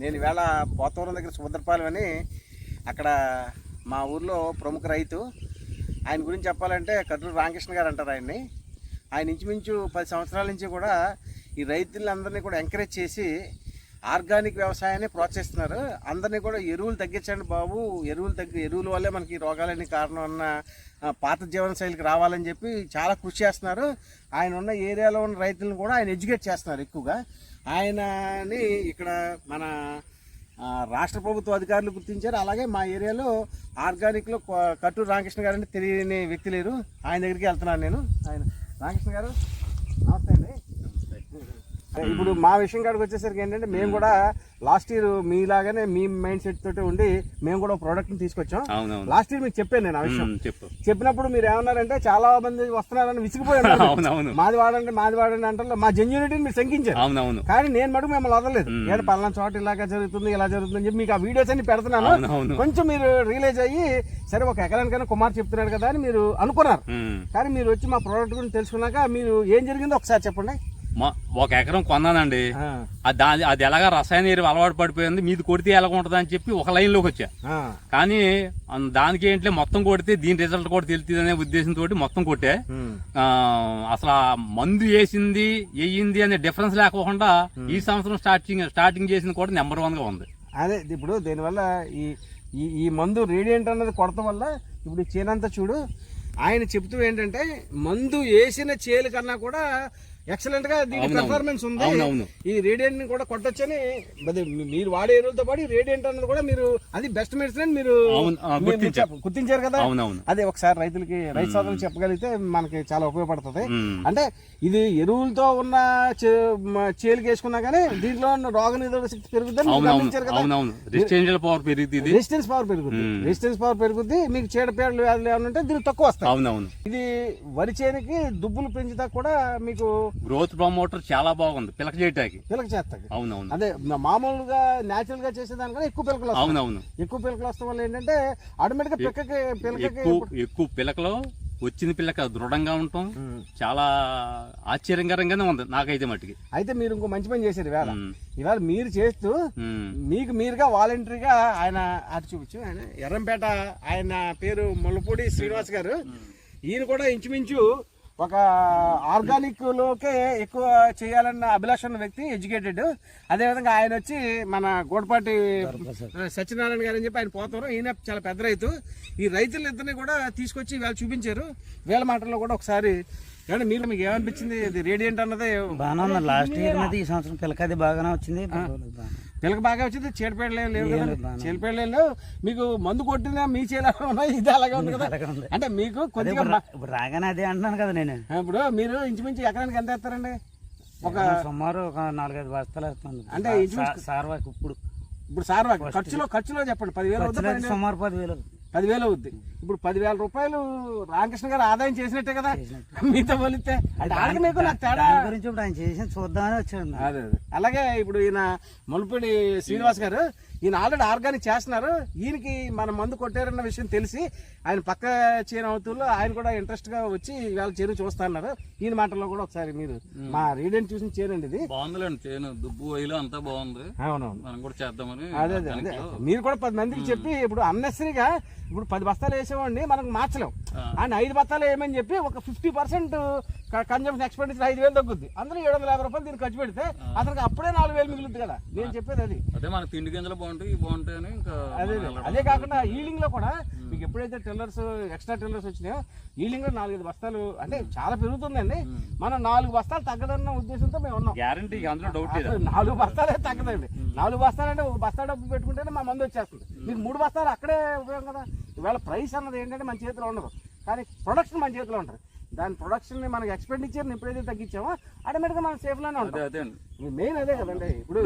నేను ఈవేళ పోతవరం దగ్గర సుభద్రపాలెం అని అక్కడ మా ఊర్లో ప్రముఖ రైతు. ఆయన గురించి చెప్పాలంటే కట్టూరు రామకృష్ణ గారు అంటారు ఆయన్ని. ఆయన ఇంచుమించు 10 సంవత్సరాల నుంచి కూడా ఈ రైతులందరినీ కూడా ఎంకరేజ్ చేసి ఆర్గానిక్ వ్యవసాయాన్ని ప్రోత్సహిస్తున్నారు. అందరినీ కూడా ఎరువులు తగ్గించండి బాబు, ఎరువుల వల్లే మనకి రోగాలన్నీ కారణం అన్న పాత జీవన శైలికి రావాలని చెప్పి చాలా కృషి చేస్తున్నారు. ఆయన ఉన్న ఏరియాలో ఉన్న రైతులను కూడా ఆయన ఎడ్యుకేట్ చేస్తున్నారు ఎక్కువగా. ఆయనని ఇక్కడ మన రాష్ట్ర ప్రభుత్వ అధికారులు గుర్తించారు. అలాగే మా ఏరియాలో ఆర్గానిక్లో కట్టూరు రామకృష్ణ గారు అంటే తెలియని వ్యక్తి లేరు. ఆయన దగ్గరికి వెళ్తున్నాను నేను. ఆయన రామకృష్ణ గారు నమస్తే అండి. ఇప్పుడు మా విషయం కాడికి వచ్చేసరికి ఏంటంటే మేము కూడా లాస్ట్ ఇయర్ మీలాగానే మీ మైండ్ సెట్ తోటి ఉండి మేము కూడా ప్రోడక్ట్ ని తీసుకొచ్చాం. లాస్ట్ ఇయర్ మీకు చెప్పాను నేను ఆ విషయం. చెప్పినప్పుడు మీరు ఏమన్నారంటే చాలా మంది వస్తున్నారని విసిగిపోయారు. మాది వాడండి అంటే మా జెన్యూనిటీని మీరు శంకించారు. కానీ నేను మటుకు మిమ్మల్ని వదలలేదు. ఏదో పలానా చోట ఇలాగా జరుగుతుంది ఇలా జరుగుతుంది అని చెప్పి మీకు ఆ వీడియోస్ అన్ని పెడుతున్నాను. కొంచెం మీరు రియలైజ్ అయ్యి సరే ఒక ఎకరానికైనా కుమార్ చెప్తున్నాడు కదా అని మీరు అనుకున్నారు. కానీ మీరు వచ్చి మా ప్రోడక్ట్ గురించి తెలుసుకున్నాక మీరు ఏం జరిగిందో ఒకసారి చెప్పండి. 1 ఎకరం కొన్నానండి. అది ఎలాగా రసాయన ఎరువు అలవాటు పడిపోయింది, మీది కొడితే ఎలా ఉంటుంది అని చెప్పి ఒక లైన్ లోకి వచ్చా. కానీ దానికి ఏంటి మొత్తం కొడితే దీని రిజల్ట్ కూడా తెలుస్తుంది అనే ఉద్దేశంతో మొత్తం కొట్టే. అసలు మందు వేయింది అనే డిఫరెన్స్ లేకుండా ఈ సంవత్సరం స్టార్టింగ్ చేసింది కూడా నెంబర్ 1 గా ఉంది. అదే ఇప్పుడు దీనివల్ల ఈ మందు రేడియంట్ అన్నది కొడతాం వల్ల ఇప్పుడు చేనంతా చూడు. ఆయన చెప్తూ ఏంటంటే మందు వేసిన చేలు కన్నా కూడా ఎక్సలెంట్ గా దీని పెర్ఫార్మెన్స్ ఉంది. ఈ రేడియంట్ ని కూడా కొట్టొచ్చని మీరు వాడే ఎరువులతో పాటు రేడియంట్ అన్నది కూడా మీరు అది బెస్ట్ మెడిసిన్ అని మీరు గుర్తించారు కదా. అదే ఒకసారి రైతు సోదరులకు చెప్పగలిగితే మనకి చాలా ఉపయోగపడుతుంది. అంటే ఇది ఎరువులతో ఉన్న చేలుకి వేసుకున్నా కానీ దీంట్లో ఉన్న రోగ నిరోధక శక్తి పెరుగుతుంది. రెసిస్టెన్స్ పవర్ పెరుగుద్ది. మీకు చీడపీడలు వ్యాధులు ఏమైనా ఉంటే దీనికి తక్కువ వస్తాయి. ఇది వరి చేనికి దుబ్బులు పెంచుతా కూడా మీకు గ్రోత్ ప్రమోటర్ చాలా బాగుంది. పిలక చేయటానికి అవునవును. అదే మామూలుగా నేచురల్ గా చేసేదానికన్నా ఎక్కువ పిలకలు. అవునవును. ఎక్కువ పిలకలు వస్తాం వల్ల ఏంటంటే ఆటోమేటిక్ గా ఎక్కువ పిలకలు వచ్చిన పిల్లక దృఢంగా ఉంటాం. చాలా ఆశ్చర్యకరంగానే ఉంది నాకైతే మట్టికి. అయితే మీరు ఇంకో మంచి పని చేశారు ఇవాళ మీరు చేస్తూ మీకు మీరుగా వాలంటరీగా ఆయన అటు చూపించు. ఆయన ఎర్రంపేట, ఆయన పేరు ముల్లపూడి శ్రీనివాస్ గారు. ఈయన కూడా ఇంచుమించు ఒక ఆర్గానిక్ లోకే ఎక్కువ చేయాలన్న అభిలాష ఉన్న వ్యక్తి, ఎడ్యుకేటెడ్. అదేవిధంగా ఆయన వచ్చి మన గోడపాటి సత్యనారాయణ గారు అని చెప్పి ఆయన పోతారు. ఈయన చాలా పెద్ద రైతు. ఈ రైతులందరినీ కూడా తీసుకొచ్చి వీళ్ళు చూపించారు. వీళ్ళ మాటల్లో కూడా ఒకసారి మీరు మీకు ఏమనిపించింది? ఇది రేడియంట్ అన్నది బాగా లాస్ట్ ఇయర్ ఈ సంవత్సరం పిల్లకది బాగానే వచ్చింది. పిల్లక బాగా వచ్చింది. చీడపేడలు ఏం లేవు కదా. చీడపేడలు లేవు. మీకు మందు కొట్టినా మీ చేలా ఉన్నాయి, ఇది అలాగే ఉంది కదా. అంటే మీకు కొద్దిగా రాగానే అదే అంటున్నాను కదా నేను. ఇప్పుడు మీరు ఇంచుమించు ఎకరానికి ఎంత వేస్తారండి? ఒక సుమారు ఒక 4-5 బస్తాలు వేస్తాను. అంటే సార్వాకి ఇప్పుడు సార్వాకి ఖర్చులో చెప్పండి. 10,000 అవుతుంది. సుమారు 10,000 అవుద్ది. ఇప్పుడు 10,000 రూపాయలు రామకృష్ణ గారు ఆదాయం చేసినట్టే కదా మీతో పోలిస్తే. మీకు నాకు తేడా గురించి ఇప్పుడు ఆయన చేసి చూద్దామని వచ్చాను. అదే అలాగే ఇప్పుడు ఈయన ముల్లపూడి శ్రీనివాస్ గారు, ఈయన ఆల్రెడీ ఆర్గానిక్ చేస్తున్నారు. ఈయనకి మన మందు కొట్టారన్న విషయం తెలిసి ఆయన పక్క చేను అవుతుల్లో ఆయన కూడా ఇంట్రెస్ట్ గా వచ్చి ఇవాళ చేను చూస్తున్నారు. ఈయన మాటల్లో కూడా ఒకసారి మీరు మా రీడెంట్ చూసిన చేనండి. ఇది బాగుందిలేండి చేను, దుబ్బు వైలు అంతా బాగుంది. అవునవును, మనం కూడా చేద్దామని. అదే మీరు కూడా 10 మందికి చెప్పి ఇప్పుడు అన్నెసరీగా ఇప్పుడు 10 బస్తాలు వేసేవాడిని మనకు మార్చలేం. అండ్ 5 బస్తాలు వేయమని చెప్పి ఒక 50% కన్జంప్షన్ ఎక్స్పెండిచర్ 5,000 తగ్గుద్ది. అందరూ 750 రూపాయలు దీనికి ఖర్చు పెడితే అతనికి అప్పుడే 4,000 మిగులుద్ది కదా. నేను చెప్పేది అది. అదే మన తిండి గింజలు బాగుంటాయని. అదే కాకుండా ఈలింగ్ లో కూడా మీకు ఎప్పుడైతే ఎక్స్ట్రా టిల్లర్స్ వచ్చినాయో ఈలింగ్ లో 4-5 బస్తాలు అంటే చాలా పెరుగుతుందండి. మనం 4 బస్తాలు తగ్గదన్న ఉద్దేశంతో మేము ఉన్నాం. గ్యారంటీ, అందులో డౌట్ లేదు. 4 బస్తాలే తగ్గదండి. 4 బస్తాలు అంటే 1 బస్తా డబ్బు పెట్టుకుంటేనే మా మందు వచ్చేస్తుంది. మీకు 3 బస్తాలు అక్కడే ఉపయోగం కదా. ఇవాళ ప్రైస్ అన్నది ఏంటంటే మన చేతిలో ఉండదు, కానీ ప్రొడక్షన్ మన చేతిలో ఉంటుంది. దాని ప్రొడక్షన్ ని మనకి ఎక్స్పెండిచర్ ఎప్పుడైతే తగ్గించామో ఆటోమేటిక్గా మనం సేఫ్ లోనే ఉంటాం. మెయిన్ అదే కదండి. ఇప్పుడు